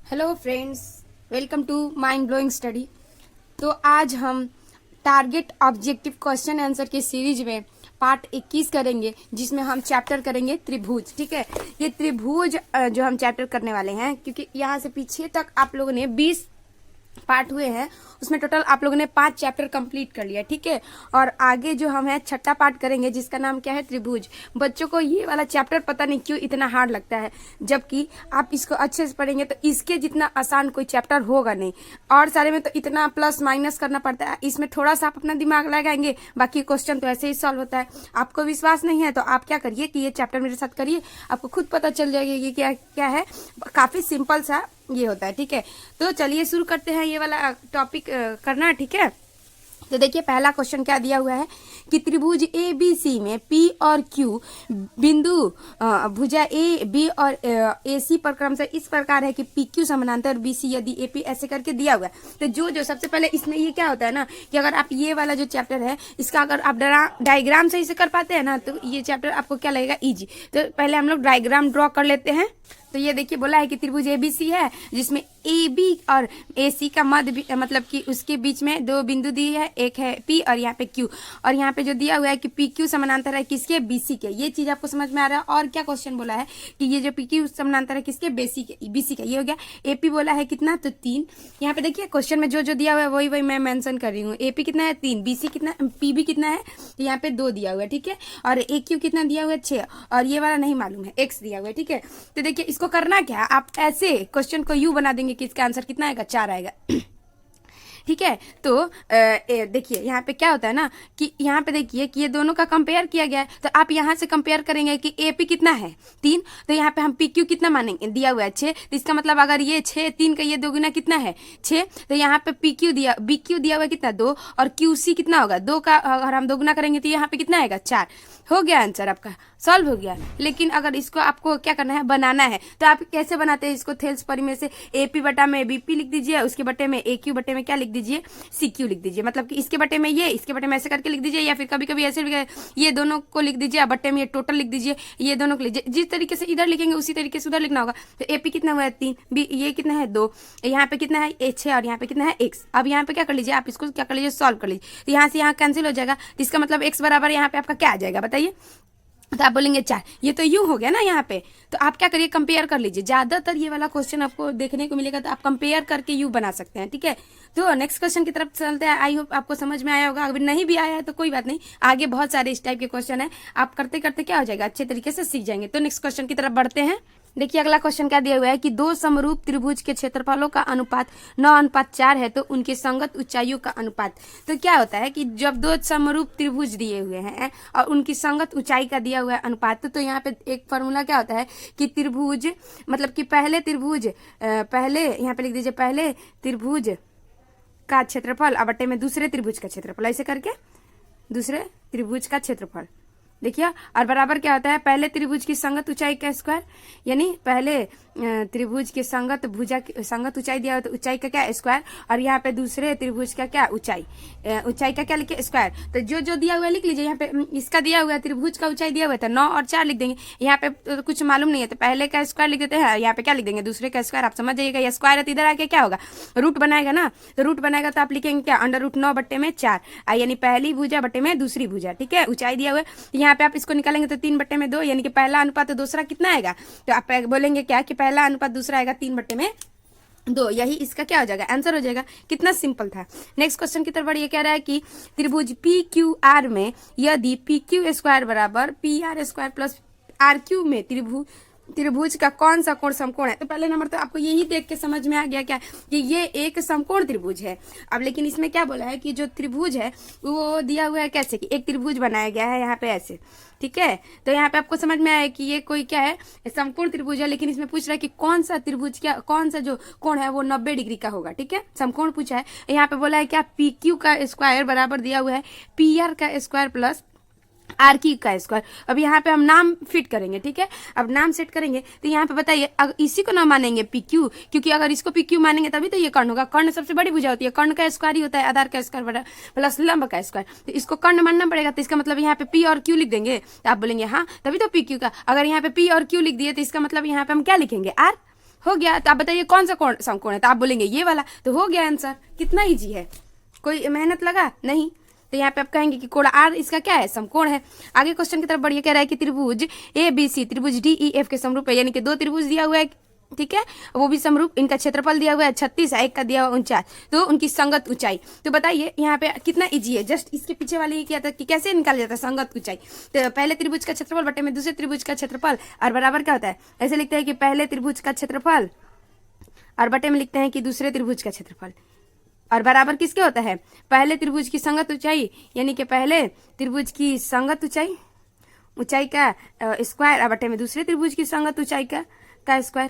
Hello friends, welcome to mind blowing study. तो आज हम टारगेट ऑब्जेक्टिव क्वेश्चन आंसर की सीरीज में पार्ट 21 करेंगे, जिसमें हम चैप्टर करेंगे त्रिभुज। ठीक है, ये त्रिभुज जो हम चैप्टर करने वाले हैं, क्योंकि यहाँ से पीछे तक आप लोगों ने 20 पार्ट हुए हैं, उसमें टोटल आप लोगों ने 5 चैप्टर कंप्लीट कर लिया। ठीक है, और आगे जो हम है छठा पार्ट करेंगे, जिसका नाम क्या है, त्रिभुज। बच्चों को ये वाला चैप्टर पता नहीं क्यों इतना हार्ड लगता है, जबकि आप इसको अच्छे से पढ़ेंगे तो इसके जितना आसान कोई चैप्टर होगा नहीं। और सारे में तो इतना प्लस माइनस करना पड़ता है, इसमें थोड़ा सा आप अपना दिमाग लगाएंगे, बाकी क्वेश्चन तो ऐसे ही सॉल्व होता है। आपको विश्वास नहीं है तो आप क्या करिए कि ये चैप्टर मेरे साथ करिए, आपको खुद पता चल जाएगा कि क्या क्या है। काफी सिंपल सा ये होता है। ठीक है, तो चलिए शुरू करते हैं ये वाला टॉपिक करना। ठीक है, तो देखिए पहला क्वेश्चन क्या दिया हुआ है कि त्रिभुज ए बी सी में पी और क्यू बिंदु भुजा ए बी और ए सी पर क्रमशः इस प्रकार है कि पी क्यू समानांतर बी सी यदि ए पी ऐसे करके दिया हुआ है। तो जो सबसे पहले इसमें ये क्या होता है ना, कि अगर आप ये वाला जो चैप्टर है इसका अगर आप डायग्राम सही से कर पाते हैं ना, तो ये चैप्टर आपको क्या लगेगा, इजी। तो पहले हम लोग डायग्राम ड्रॉ कर लेते हैं। तो ये देखिए बोला है कि त्रिभुज एबीसी है, जिसमें ए बी और ए सी का मध्य मतलब कि उसके बीच में दो बिंदु दिए है, एक है पी और यहाँ पे क्यू। और यहाँ पे जो दिया हुआ है कि पी क्यू समानांतर है किसके, बीसी के। ये चीज आपको समझ में आ रहा है। और क्या क्वेश्चन बोला है कि ये जो पी क्यू समानांतर है किसके, बीसी का। ये हो गया। एपी बोला है कितना, तो 3। यहाँ पे देखिए क्वेश्चन में जो दिया हुआ है वही मैं मेंशन कर रही हूँ। एपी कितना है, 3। बीसी कितना, पी भी कितना है, तो यहाँ पे 2 दिया हुआ है। ठीक है, और ए क्यू कितना दिया हुआ है, 6। और ये वाला नहीं मालूम है, एक्स दिया हुआ है। ठीक है, तो देखिए इसको करना क्या, आप ऐसे क्वेश्चन को यू बना देंगे कि इसका आंसर कितना आएगा, 4 आएगा। ठीक है, तो देखिए यहाँ पे क्या होता है ना, कि यहाँ पे देखिए कि ये दोनों का कंपेयर किया गया है। तो आप यहाँ से कंपेयर करेंगे कि ए पी कितना है, 3। तो यहाँ पे हम पी क्यू कितना मानेंगे, दिया हुआ है 6। तो इसका मतलब अगर ये 6, 3 का ये 2 गुना कितना है, 6। तो यहाँ पे पी क्यू दिया, बी क्यू दिया हुआ है कितना, 2। और क्यू सी कितना होगा, 2 का अगर हम 2 गुना करेंगे तो यहाँ पे कितना आएगा, 4। हो गया आंसर आपका, सॉल्व हो गया। लेकिन अगर इसको आपको क्या करना है, बनाना है, तो आप कैसे बनाते हैं इसको, थेल्स परिमेय से एपी बटा में बीपी लिख दीजिए, उसके बटे में ए क्यू बटे में क्या लिख दीजिए, सी क्यू लिख दीजिए। मतलब कि इसके बटे में ये, इसके बटे में ऐसे करके लिख दीजिए, या फिर कभी कभी ऐसे ये दोनों को लिख दीजिए, बटे में ये टोटल लिख दीजिए, ये दोनों को लीजिए। जिस तरीके से इधर लिखेंगे उसी तरीके से उधर लिखना होगा। तो एपी कितना हुआ है, 3। बी ये कितना है, 2। यहाँ पे कितना है, 6। और यहाँ पे कितना है, एक्स। अब यहाँ पे क्या कर लीजिए, आप इसको क्या कर लीजिए, सॉल्व कर लीजिए। तो यहाँ से यहाँ कैंसिल हो जाएगा, तो इसका मतलब एक्स बराबर यहाँ पे आपका क्या आ जाएगा, बताइए। तो आप बोलेंगे 4, ये तो यू हो गया ना यहाँ पे। तो आप क्या करिए, कंपेयर कर लीजिए। ज्यादातर ये वाला क्वेश्चन आपको देखने को मिलेगा, तो आप कंपेयर करके यू बना सकते हैं। ठीक है, तो नेक्स्ट क्वेश्चन की तरफ चलते हैं। आई होप आपको समझ में आया होगा। अगर नहीं भी आया है तो कोई बात नहीं, आगे बहुत सारे इस टाइप के क्वेश्चन है, आप करते करते क्या हो जाएगा, अच्छे तरीके से सीख जाएंगे। तो नेक्स्ट क्वेश्चन की तरफ बढ़ते हैं। देखिए अगला क्वेश्चन क्या दिया हुआ है कि 2 समरूप त्रिभुज के क्षेत्रफलों का अनुपात 9:4 है, तो उनके संगत ऊंचाइयों का अनुपात। तो क्या होता है कि जब 2 समरूप त्रिभुज दिए हुए हैं और उनकी संगत ऊंचाई का दिया हुआ है अनुपात, तो यहाँ पे एक फॉर्मूला क्या होता है कि त्रिभुज मतलब कि पहले त्रिभुज पहले यहाँ पे लिख दीजिए, पहले त्रिभुज का क्षेत्रफल और बटे में दूसरे त्रिभुज का क्षेत्रफल, ऐसे करके दूसरे त्रिभुज का क्षेत्रफल देखिए। और बराबर क्या होता है, पहले त्रिभुज की संगत ऊंचाई का स्क्वायर, यानी पहले त्रिभुज की संगत भुजा संगत ऊंचाई दिया हुआ तो ऊंचाई का क्या, स्क्वायर। और यहाँ पे दूसरे त्रिभुज का क्या, ऊंचाई, ऊंचाई का क्या लिखे, स्क्वायर। तो जो दिया हुआ है लिख लीजिए। यहाँ पे इसका दिया हुआ है, त्रिभुज का ऊंचाई दिया हुआ था 9 और 4 लिख देंगे। यहाँ पे तो कुछ मालूम नहीं है, तो पहले का स्क्वायर लिख देते हैं, यहाँ पे क्या लिख देंगे, दूसरे का स्क्वायर। आप समझ जाइएगा, ये स्क्वायर है तो इधर आके क्या होगा, रूट बनाएगा ना। तो रूट बनाएगा तो आप लिखेंगे क्या, √9 बटे में 4, यानी पहली भुजा बटे में दूसरी भुजा। ठीक है, ऊंचाई दिया हुआ है। यहाँ पे आप इसको निकालेंगे तो 3 बटे में 2, यानी कि पहला अनुपात तो दूसरा कितना आएगा, तो आप बोलेंगे क्या कि पहला अनुपात दूसरा आएगा 3 बटे में 2। यही इसका क्या हो जाएगा, आंसर हो जाएगा। कितना सिंपल था। नेक्स्ट क्वेश्चन की तरफ बढ़िए। कह रहा है कि त्रिभुज पी क्यू आर में यदि पी क्यू स्क्वायर बराबर P R square plus R Q में त्रिभुज का कौन सा कोण समकोण है। तो पहले नंबर तो आपको यही देख के समझ में आ गया क्या कि ये एक समकोण त्रिभुज है। अब लेकिन इसमें क्या बोला है कि जो त्रिभुज है वो दिया हुआ है कैसे, कि एक त्रिभुज बनाया गया है यहाँ पे ऐसे। ठीक है, तो यहाँ पे आपको समझ में आया कि ये कोई क्या है, समकोण त्रिभुज है। लेकिन इसमें पूछ रहा है कि कौन सा त्रिभुज, क्या कौन सा जो कोण है वो 90 डिग्री का होगा। ठीक है, समकोण पूछा है। यहाँ पे बोला है क्या, पी क्यू का स्क्वायर बराबर दिया हुआ है पी आर का स्क्वायर प्लस आर क्यू का स्क्वायर। अब यहाँ पे हम नाम फिट करेंगे। ठीक है, अब नाम सेट करेंगे। तो यहाँ पे बताइए, अगर इसी को ना मानेंगे पी क्यू, क्योंकि अगर इसको पी क्यू मानेंगे तभी तो ये कर्ण होगा। कर्ण सबसे बड़ी भुजा होती है, कर्ण का स्क्वायर ही होता है आधार का स्क्वायर बड़ा प्लस लंब का स्क्वायर। तो इसको कर्ण मानना पड़ेगा। तो इसका मतलब यहाँ पे पी और क्यू लिख देंगे। तो आप बोलेंगे हाँ, तभी तो पी क्यू का। अगर यहाँ पे पी और क्यू लिख दिए तो इसका मतलब यहाँ पे हम क्या लिखेंगे, आर। हो गया। तो आप बताइए कौन सा समकोण है, तो आप बोलेंगे ये वाला, तो हो गया आंसर। कितना इजी है, कोई मेहनत लगा नहीं। तो यहाँ पे आप कहेंगे कि कोण आर इसका क्या है, समकोण है। आगे क्वेश्चन की तरफ बढ़िए, कह रहा है कि त्रिभुज ए बी सी त्रिभुज डी ई एफ के समरूप है, यानी कि दो त्रिभुज दिया हुआ है, ठीक है, वो भी समरूप, इनका क्षेत्रफल दिया हुआ है 36 है, एक का दिया हुआ 49, तो उनकी संगत ऊंचाई। तो बताइए यहाँ पे कितना इजी है, जस्ट इसके पीछे वाले ही किया था कि कैसे निकाला जाता है संगत ऊंचाई। तो पहले त्रिभुज का क्षेत्रफल बटे में दूसरे त्रिभुज का क्षेत्रफल और बराबर क्या होता है, ऐसे लिखते हैं कि पहले त्रिभुज का क्षेत्रफल और बटे में लिखते हैं कि दूसरे त्रिभुज का क्षेत्रफल, और बराबर किसके होता है, पहले त्रिभुज की संगत ऊंचाई, यानी कि पहले त्रिभुज की संगत ऊंचाई का स्क्वायर और बटे में दूसरे त्रिभुज की संगत ऊंचाई का स्क्वायर,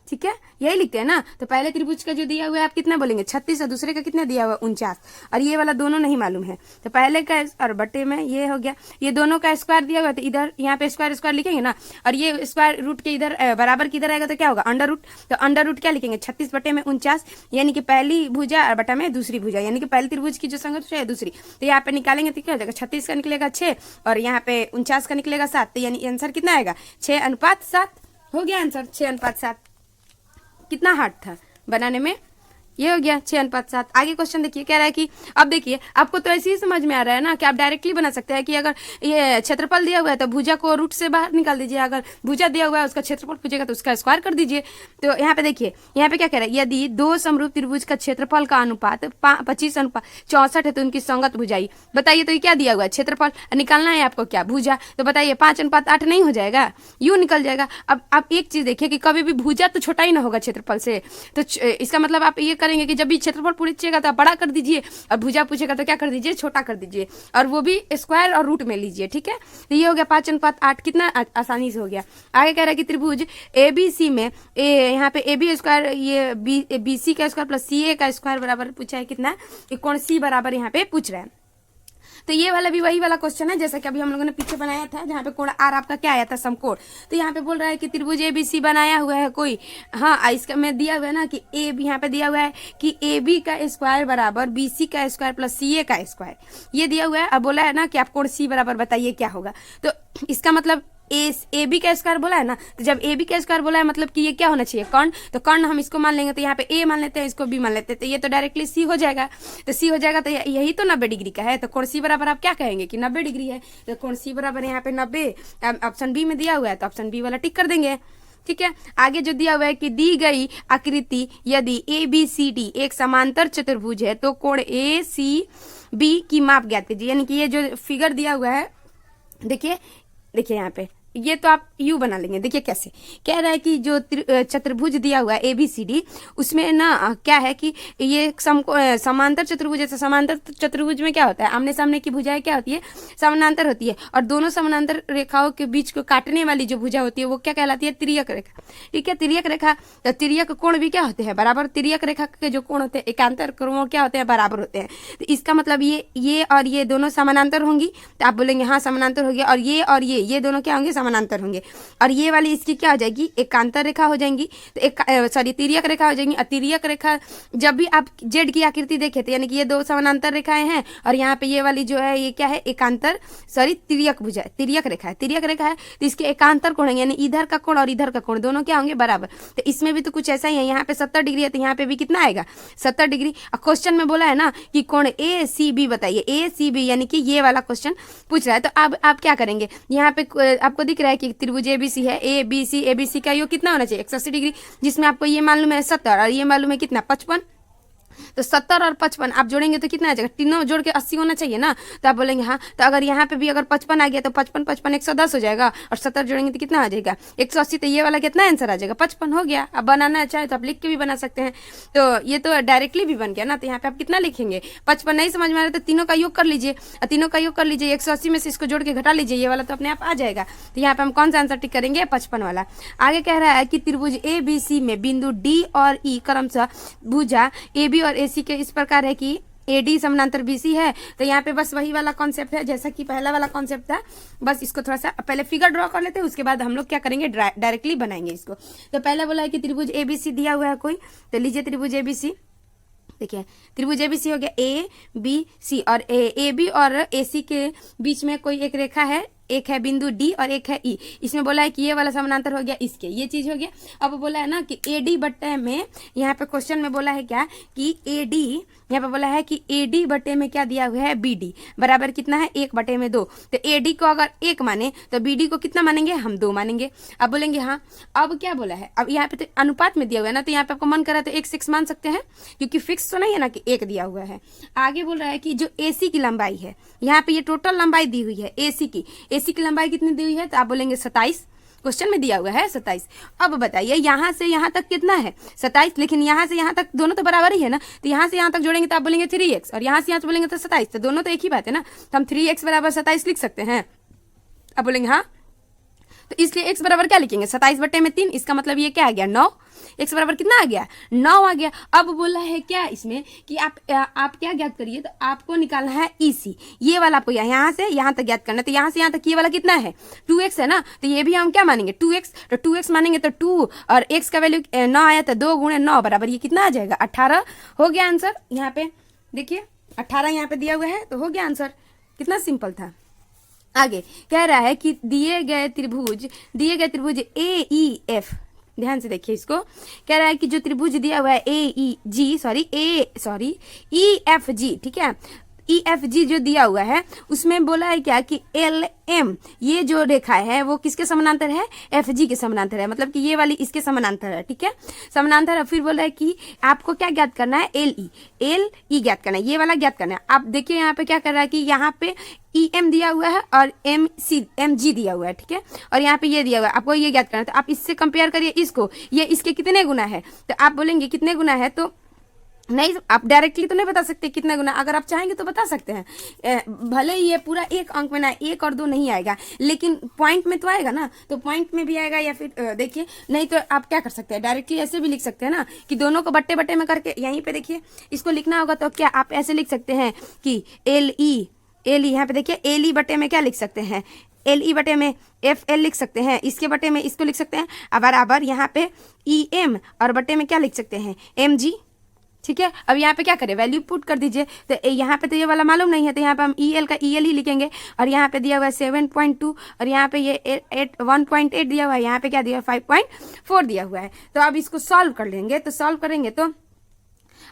ठीक है, यही लिखते हैं ना। तो पहले त्रिभुज का जो दिया हुआ है आप कितना बोलेंगे 36 और दूसरे का कितना दिया हुआ है 49, और ये वाला दोनों नहीं मालूम है, तो पहले का और बटे में ये हो गया, ये दोनों का स्क्वायर दिया हुआ है, तो इधर यहाँ पे स्क्वायर लिखेंगे ना, और ये स्क्वायर रूट के इधर बराबर किधर आएगा तो क्या होगा अंडर रूट, तो अंडर रूट क्या लिखेंगे 36 बटे में 49, यानी कि पहली भुजा और बटा में दूसरी भुजा, यानी कि पहले त्रिभुज की जो संगत है दूसरी, तो यहाँ पे निकालेंगे तो क्या हो जाएगा 36 का निकलेगा 6 और यहाँ पे 49 का निकलेगा 7, तो यानी आंसर कितना आएगा 6:7। हो गया आंसर 6:7। कितना हार्ड था बनाने में, ये हो गया 6:7। आगे क्वेश्चन देखिए, कह रहा है कि अब देखिए आपको तो ऐसे ही समझ में आ रहा है ना कि आप डायरेक्टली बना सकते हैं कि अगर ये क्षेत्रफल दिया हुआ है तो भुजा को रूट से बाहर निकाल दीजिए, अगर भुजा दिया हुआ है उसका क्षेत्रफल पूछेगा तो उसका स्क्वायर कर दीजिए। तो यहाँ पे देखिए, यहाँ पे क्या कह रहा है, यदि दो समरूप त्रिभुज का क्षेत्रफल का अनुपात 25:64 है तो उनकी संगत भुजाई। बताइए तो ये क्या दिया हुआ है, क्षेत्रफल, निकालना है आपको क्या, भुजा, तो बताइए 5:8 नहीं हो जाएगा, यूं निकल जाएगा। अब आप एक चीज देखिए कि कभी भी भुजा तो छोटा ही ना होगा क्षेत्रफल से, तो इसका मतलब आप ये करेंगे कि जब भी क्षेत्रफल पूछेगा तो आप बड़ा कर दीजिए और भुजा पूछेगा तो क्या कर दीजिए, छोटा कर दीजिए, और वो भी स्क्वायर और रूट में लीजिए, ठीक है। तो ये हो गया 5:8, कितना आसानी से हो गया। आगे कह रहा है कि त्रिभुज एबीसी में यहाँ पे AB स्क्वायर, ये BC का स्क्वायर प्लस CA का स्क्वायर बराबर पूछा है कितना, कोण C बराबर यहाँ पे पूछ रहा है। तो ये वाला भी वही वाला क्वेश्चन है जैसा कि अभी हम लोगों ने पीछे बनाया था, जहाँ पे कोण आर आपका क्या आया था, समकोण। तो यहाँ पे बोल रहा है कि त्रिभुज ABC बनाया हुआ है कोई, हाँ इसका में दिया हुआ है ना कि यहाँ पे दिया हुआ है कि AB का स्क्वायर बराबर BC का स्क्वायर प्लस CA का स्क्वायर, ये दिया हुआ है। अब बोला है ना कि आप कोण C बराबर बताइए क्या होगा, तो इसका मतलब AB का स्क्वायर बोला है ना, तो जब AB का स्क्वायर बोला है मतलब कि ये क्या होना चाहिए, कर्ण, तो कर्ण हम इसको मान लेंगे, तो यहाँ पे A मान लेते हैं, इसको B मान लेते हैं, तो ये तो डायरेक्टली C हो जाएगा। तो C हो जाएगा तो यही तो 90 डिग्री का है, तो कोण C बराबर आप क्या कहेंगे कि 90 डिग्री है, तो कोण C बराबर यहाँ पे 90 ऑप्शन बी में दिया हुआ है, तो ऑप्शन बी वाला टिक कर देंगे, ठीक है। आगे जो दिया हुआ है कि दी गई आकृति यदि ABCD एक समांतर चतुर्भुज है तो कोण ACB की माप ज्ञात कीजिए, यानी कि ये जो फिगर दिया हुआ है, देखिए यहाँ पे ये तो आप यू बना लेंगे। देखिए कैसे कह रहा है कि जो चतुर्भुज दिया हुआ है ABCD, उसमें ना क्या है कि ये समांतर चतुर्भुज है। समांतर चतुर्भुज में क्या होता है, आमने सामने की भुजाएं क्या होती है, समानांतर होती है, और दोनों समानांतर रेखाओं के बीच को काटने वाली जो भुजा होती है वो क्या कहलाती है, तिर्यक रेखा, ठीक है। तिर्यक रेखा, तो तिर्यक कोण भी क्या होते हैं, बराबर। तिर्यक रेखा के जो कोण होते हैं एकांतर कोण क्या होते हैं, बराबर होते हैं। तो इसका मतलब ये और ये दोनों समानांतर होंगी, तो आप बोलेंगे हाँ समानांतर हो गया, और ये दोनों क्या होंगे, समानांतर होंगे, और ये वाली इसकी क्या हो जाएगी, एकांतर रेखा हो जाएंगी, तो तिर्यक रेखा हो जाएंगी। और तिर्यक रेखा जब भी आप जेड की आकृति देखे थे, यानी कि ये दो समानांतर रेखाएं हैं, और यहाँ पे ये वाली जो है ये क्या है, एकांतर तिर्यक भुजा, तिर्यक रेखा है, तिर्यक रेखा है, तो इसके एकांतर कोण होंगे, यानी इधर का कोण और इधर का कोण दोनों क्या होंगे, बराबर। तो इसमें भी तो कुछ ऐसा ही है, यहाँ पे 70 डिग्री है तो यहाँ पे भी कितना आएगा, 70 डिग्री। क्वेश्चन में बोला है ना कि कोण ACB बताइए, ACB यानी कि ये वाला क्वेश्चन पूछ रहा है। तो अब आप क्या करेंगे, यहाँ पे आपको दिख रहा है कि त्रिभुज ABC है, ABC का योग कितना होना चाहिए, 180 डिग्री, जिसमें आपको ये मालूम है 70 और ये मालूम है कितना, 55। तो 70 और 55 आप जोड़ेंगे तो कितना आ जाएगा, तीनों जोड़ के 80 होना चाहिए ना। तो आप बोलेंगे हाँ, तो अगर यहाँ पे भी अगर 55 आ गया तो 55 110 हो जाएगा, और 70 जोड़ेंगे तो कितना आ जाएगा 180। तो ये वाला कितना आंसर आ जाएगा, 55 हो गया। अब बनाना चाहे तो आप लिख के भी बना सकते हैं, तो ये तो डायरेक्टली भी बन गया ना। तो यहाँ पे आप कितना लिखेंगे, 55 नहीं समझ में आ रहा तो तीनों का योग कर लीजिए, और तीनों का योग कर लीजिए, 180 में से इसको जोड़ के घटा लीजिए, ये वाला तो अपने आप आ जाएगा। तो यहाँ पे हम कौन सा आंसर टिक करेंगे, 55 वाला। आगे कह रहा है कि त्रिभुज ABC में बिंदु D और E क्रमशः भुजा AB और AC के इस प्रकार है कि AD समानांतर BC है। तो यहाँ पे बस वही वाला कॉन्सेप्ट है जैसा कि पहला वाला कॉन्सेप्ट था, बस इसको थोड़ा सा पहले फिगर ड्रॉ कर लेते हैं, उसके बाद हम लोग क्या करेंगे, डायरेक्टली बनाएंगे इसको। तो पहले बोला है कि त्रिभुज ABC दिया हुआ है कोई, तो लीजिए त्रिभुज ABC, देखिए त्रिभुज ABC हो गया ABC, और AB और AC के बीच में कोई एक रेखा है एक है बिंदु डी और एक है ई। इसमें बोला है कि ये वाला समानांतर हो गया इसके, ये चीज हो गया। अब बोला है ना कि ए डी बट्टे में, यहाँ पे क्वेश्चन में बोला है क्या कि ए डी, यहाँ पे बोला है कि ए डी बटे में क्या दिया हुआ है बी डी बराबर कितना है 1/2। तो ए डी को अगर 1 माने तो बी डी को कितना मानेंगे हम 2 मानेंगे। अब बोलेंगे हाँ अब क्या बोला है, अब यहाँ पे तो अनुपात में दिया हुआ है ना, तो यहाँ पे आपको मन करा तो 1:6 मान सकते हैं क्योंकि फिक्स तो नहीं है ना कि 1 दिया हुआ है। आगे बोल रहा है कि जो एसी की लंबाई है, यहाँ पे ये टोटल लंबाई दी हुई है एसी की लंबाई कितनी दी हुई है, तो आप बोलेंगे 27, क्वेश्चन में दिया हुआ है 27। अब बताइए यहाँ से यहाँ तक कितना है 27, लेकिन यहाँ से यहाँ तक दोनों तो बराबर ही है ना, तो यहाँ से यहाँ तक जोड़ेंगे तो आप बोलेंगे 3x और यहाँ से यहाँ बोलेंगे तो 27, तो दोनों तो एक ही बात है ना, तो हम 3x बराबर 27 लिख सकते हैं। अब बोलेंगे हाँ, तो इसलिए x बराबर क्या लिखेंगे 27/3, इसका मतलब ये क्या आ गया 9, x बराबर कितना आ गया 9 आ गया। अब बोला है क्या इसमें कि आप क्या ज्ञात करिए, तो आपको निकालना है EC, ये वाला आपको यहाँ से यहाँ तक ज्ञात करना है। तो यहाँ से यहाँ तक ये वाला कितना है 2x है ना, तो ये भी हम क्या मानेंगे 2x, तो 2x मानेंगे तो 2 और x का वैल्यू 9 आया, तो 2 × 9 बराबर ये कितना आ जाएगा 18 हो गया आंसर। यहाँ पे देखिए 18 यहाँ पे दिया हुआ है, तो हो गया आंसर, कितना सिंपल था। आगे कह रहा है कि दिए गए त्रिभुज AEF, ध्यान से देखिए इसको, कह रहा है कि जो त्रिभुज दिया हुआ है EFG, ठीक है, EFG जो दिया हुआ है उसमें बोला है क्या कि LM, ये जो रेखा है वो किसके समानांतर है FG के समानांतर है, मतलब कि ये वाली इसके समानांतर है, ठीक है, समानांतर है। फिर बोला है कि आपको क्या ज्ञात करना है LE ज्ञात करना है, ये वाला ज्ञात करना है। आप देखिए यहाँ पे क्या कर रहा है कि यहाँ पे EM दिया हुआ है और MG दिया हुआ है, ठीक है, और यहाँ पे ये दिया हुआ है, आपको ये ज्ञात करना है। तो आप इससे कंपेयर करिए इसको, ये इसके कितने गुना है, तो आप बोलेंगे कितने गुना है, तो नहीं आप डायरेक्टली तो नहीं बता सकते कितना गुना, अगर आप चाहेंगे तो बता सकते हैं, भले ही ये पूरा एक अंक में ना 1 और 2 नहीं आएगा, लेकिन पॉइंट में तो आएगा ना, तो पॉइंट में भी आएगा। या फिर देखिए नहीं तो आप क्या कर सकते हैं डायरेक्टली ऐसे भी लिख सकते हैं ना कि दोनों को बट्टे बट्टे में करके यहीं पे देखिए इसको लिखना होगा, तो क्या आप ऐसे लिख सकते हैं कि LE, यहाँ पे देखिए LE बट्टे में क्या लिख सकते हैं LE बटे में FL लिख सकते हैं, इसके बटे में इसको लिख सकते हैं, अब बराबर यहाँ पे EM और बटे में क्या लिख सकते हैं MG, ठीक है। अब यहाँ पे क्या करें वैल्यू पुट कर दीजिए, तो यहाँ पे तो ये वाला मालूम नहीं है, तो यहाँ पे हम EL का EL ही लिखेंगे, और यहाँ पे दिया हुआ है 7.2 और यहाँ पे ये 1.8 दिया हुआ है, यहाँ पे क्या दिया है 5.4 दिया हुआ है। तो अब इसको सॉल्व कर लेंगे, तो सॉल्व करेंगे तो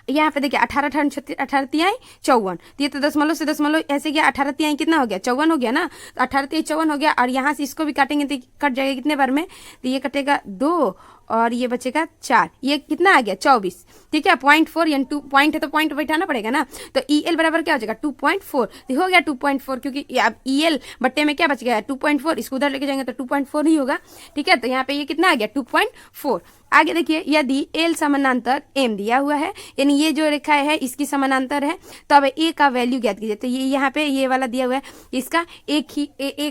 यहाँ पे देखिए 18 तिहाई 54, ये तो दशमलव से दशमलव ऐसे गया, 18 तिहाई कितना हो गया 54 हो गया ना, तो 18 तिहाई 54 हो गया, और यहाँ से इसको भी काटेंगे तो कट जाएगा कितने बार में, तो ये कटेगा 2 और ये बचेगा 4, ये कितना आ गया 24, ठीक है। 0.4 यानी 2 पॉइंट है तो पॉइंट बैठाना पड़ेगा ना, तो EL बराबर क्या हो जाएगा 2.4, तो हो गया 2.4, क्योंकि अब EL बट्टे में क्या बच गया है 2.4, इसको उधर लेके जाएंगे तो 2.4 ही होगा, ठीक है। तो यहाँ पे ये कितना आ गया 2.4। आगे देखिए यदि L समानांतर M दिया हुआ है, यानी ये जो रेखा है इसकी समानांतर है, तो अब A का वैल्यू ज्ञात कीजिए। तो ये यहाँ पे ये वाला दिया हुआ है, इसका A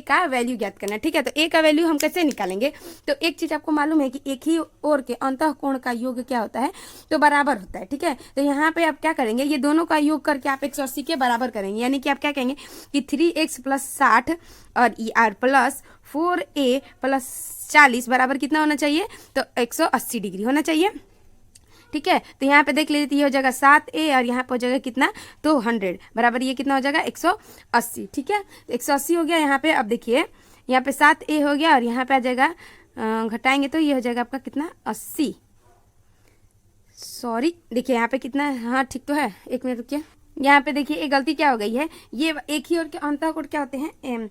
का वैल्यू ज्ञात करना है, ठीक है। तो A का वैल्यू हम कैसे निकालेंगे, तो एक चीज आपको मालूम है कि एक ही ओर के अंतः कोण का योग क्या होता है, तो बराबर होता है, ठीक है। तो यहाँ पे आप क्या करेंगे, ये दोनों का योग करके आप 180 के बराबर करेंगे, यानी कि आप क्या कहेंगे कि 3x + 60 और ER + 4a + 40 बराबर कितना होना चाहिए, तो 180 डिग्री होना चाहिए, ठीक है। तो यहाँ पे देख लीजिए ये हो जाएगा 7a और यहाँ पे हो जाएगा कितना, तो 100 बराबर ये कितना हो जाएगा 180, ठीक है। 180 हो गया यहाँ पे। अब देखिए यहाँ पे 7a हो गया और यहाँ पे आ जाएगा घटाएंगे तो ये हो जाएगा आपका कितना 80, सॉरी देखिए यहाँ पे कितना, हाँ ठीक तो है, एक मिनट रुकिए, यहाँ पे देखिए एक गलती क्या हो गई है, ये एक ही ओर के अंतः कोण क्या होते हैं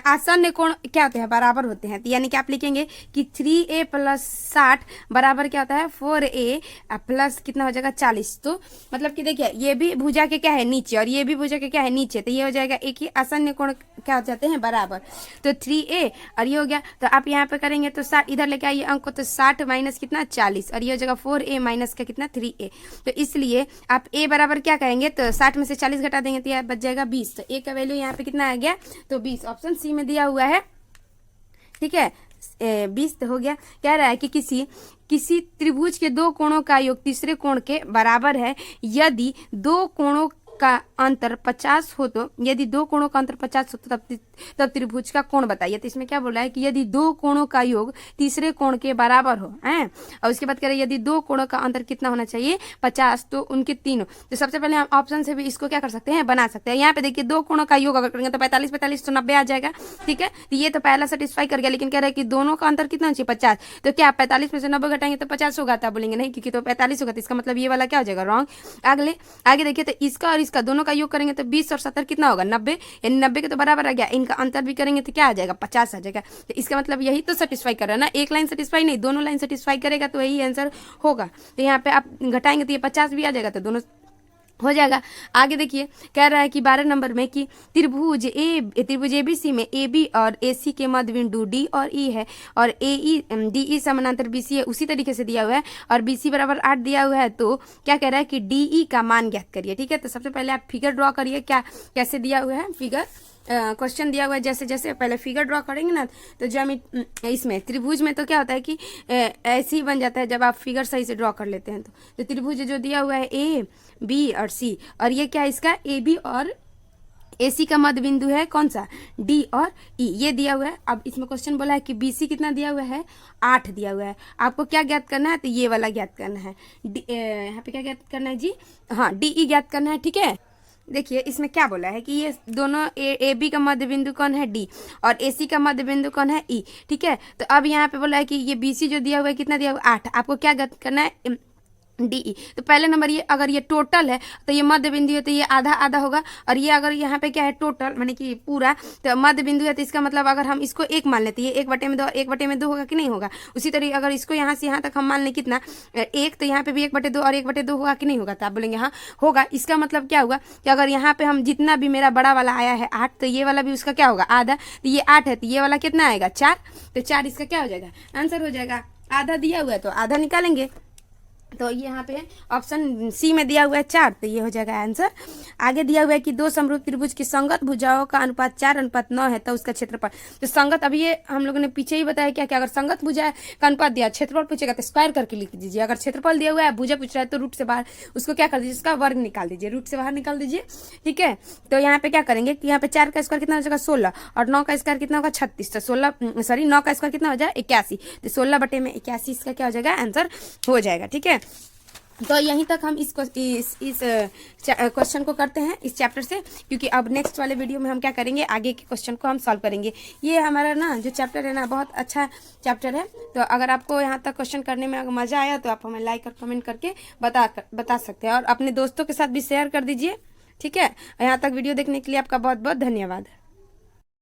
आसन्न कोण क्या होते हैं बराबर होते हैं, तो यानी कि आप लिखेंगे कि 3a + 60 बराबर क्या होता है 4a प्लस कितना हो जाएगा 40। तो मतलब कि देखिए ये भी भुजा के क्या है नीचे और ये भी भुजा के क्या है नीचे, तो ये हो जाएगा एक ही आसन्न कोण क्या हो जाते हैं बराबर, तो 3a और ये हो गया। तो आप यहाँ पे करेंगे तो 60 इधर लेके आइए अंक को, तो 60 माइनस कितना 40 और ये हो जाएगा 4a माइनस का कितना 3a। तो इसलिए आप a बराबर क्या करेंगे, तो 60 में से 40 घटा देंगे तो यह बच जाएगा 20। तो a का वैल्यू यहाँ पे कितना आ गया, तो 20, ऑप्शन सी में दिया हुआ है, ठीक है 20 तो हो गया। कह रहा है कि किसी त्रिभुज के दो कोणों का योग तीसरे कोण के बराबर है यदि दो कोणों का अंतर 50 हो तो यदि दो कोणों का अंतर 50 हो तो तब त्रिभुज का कोण बताइए। तो इसमें क्या बोल रहा है कि यदि दो कोणों का योग तीसरे कोण के बराबर हो हैं, और उसके बाद कह रहे हैं यदि दो कोणों का अंतर कितना होना चाहिए 50, तो उनके तीन हो। तो सबसे पहले हम ऑप्शन से भी इसको क्या कर सकते हैं, बना सकते हैं। यहाँ पे देखिए दो कोणों का योग अगर करेंगे तो 45 45 तो 90 आ जाएगा। ठीक है, तो ये तो पहला सेटिस्फाई कर गया, लेकिन कह रहा है कि दोनों का अंतर कितना चाहिए 50। तो क्या 45 में से 90 घटाएंगे तो 50 होगा? तो बोलेंगे नहीं, क्योंकि तो 45 होगा, तो इसका मतलब ये वाला क्या हो जाएगा, रॉन्ग। आगे देखिए, तो इसका और इसका दोनों का योग करेंगे तो 20 और 70 कितना होगा, 90, यानी 90 के तो बराबर आ गया। इनका अंतर भी करेंगे तो क्या आ जाएगा, 50 आ जाएगा। तो इसका मतलब यही तो सेटिस्फाई कर रहा है ना, एक लाइन सेटिस्फाई नहीं, दोनों लाइन सेटिस्फाई करेगा तो यही आंसर होगा। तो यहाँ पे आप घटाएंगे तो ये 50 भी आ जाएगा, तो दोनों हो जाएगा। आगे देखिए, कह रहा है कि 12 नंबर में कि त्रिभुज एबीसी में AB और AC के मध्य बिंदु D और E है, और DE समानांतर BC है, उसी तरीके से दिया हुआ है, और BC बराबर 8 दिया हुआ है। तो क्या कह रहा है कि DE का मान ज्ञात करिए। ठीक है, तो सबसे पहले आप फिगर ड्रॉ करिए, क्या कैसे दिया हुआ है फिगर, क्वेश्चन दिया हुआ है। जैसे जैसे पहले फिगर ड्रॉ करेंगे ना, तो जब इसमें त्रिभुज में तो क्या होता है कि ऐसे ही बन जाता है जब आप फिगर सही से ड्रॉ कर लेते हैं। तो त्रिभुज जो दिया हुआ है A B और C, और ये क्या है इसका AB और AC का मध्य बिंदु है कौन सा, D और E, ये दिया हुआ है। अब इसमें क्वेश्चन बोला है कि BC कितना दिया हुआ है, 8 दिया हुआ है। आपको क्या ज्ञात करना है, तो ये वाला ज्ञात करना है। यहाँ पे क्या ज्ञात करना है जी, हाँ DE ज्ञात करना है। ठीक है, देखिए इसमें क्या बोला है कि ये दोनों AB का मध्य बिंदु कौन है, D, और AC का मध्य बिंदु कौन है, E। ठीक है, तो अब यहाँ पे बोला है कि ये BC जो दिया हुआ है कितना दिया हुआ है, 8। आपको क्या ज्ञात करना है, DE। तो पहले नंबर ये अगर ये टोटल है तो ये मध्य बिंदु है, तो ये आधा आधा होगा, और ये अगर यहाँ पे क्या है टोटल माने कि पूरा, तो मध्य बिंदु है, तो इसका मतलब अगर हम इसको 1 मान लेते हैं, 1/2 और 1/2 होगा कि नहीं होगा। उसी तरीके अगर इसको यहाँ से यहाँ तक हम मान लें कितना 1, तो यहाँ पे भी 1/2 और 1/2 होगा कि नहीं होगा। तो आप बोलेंगे हाँ होगा। इसका मतलब क्या होगा कि अगर यहाँ पे हम जितना भी मेरा बड़ा वाला आया है 8, तो ये वाला भी उसका क्या होगा, आधा। तो ये 8 है, तो ये वाला कितना आएगा, 4। तो 4 इसका क्या हो जाएगा, आंसर हो जाएगा। आधा दिया हुआ है तो आधा निकालेंगे, तो ये यहाँ पे ऑप्शन सी में दिया हुआ है 4, तो ये हो जाएगा आंसर। आगे दिया हुआ है कि दो समरूप त्रिभुज की संगत भुजाओं का अनुपात 4:9 है, तो उसका क्षेत्रफल। तो संगत, अभी ये हम लोगों ने पीछे ही बताया क्या, अगर संगत भुजा का अनुपात दिया, क्षेत्रफल पूछेगा तो स्क्वायर करके लिख दीजिए। अगर क्षेत्रफल दिया हुआ है, भुजा पूछ रहा है, तो रूट से बाहर उसको क्या कर दीजिए, उसका वर्ग निकाल दीजिए, रूट से बाहर निकाल दीजिए। ठीक है, तो यहाँ पे क्या करेंगे कि यहाँ पे 4 का स्क्वायर कितना हो जाएगा 16, और 9 का स्क्वायर कितना होगा 36। तो 9 का स्क्वायर कितना हो जाए 81, तो 16/81 इसका क्या हो जाएगा, आंसर हो जाएगा। ठीक है, तो यहीं तक हम इस क्वेश्चन को करते हैं इस चैप्टर से, क्योंकि अब नेक्स्ट वाले वीडियो में हम क्या करेंगे, आगे के क्वेश्चन को हम सॉल्व करेंगे। ये हमारा ना जो चैप्टर है ना बहुत अच्छा चैप्टर है। तो अगर आपको यहाँ तक क्वेश्चन करने में अगर मज़ा आया तो आप हमें लाइक और कमेंट करके बता सकते हैं, और अपने दोस्तों के साथ भी शेयर कर दीजिए। ठीक है, यहाँ तक वीडियो देखने के लिए आपका बहुत बहुत धन्यवाद।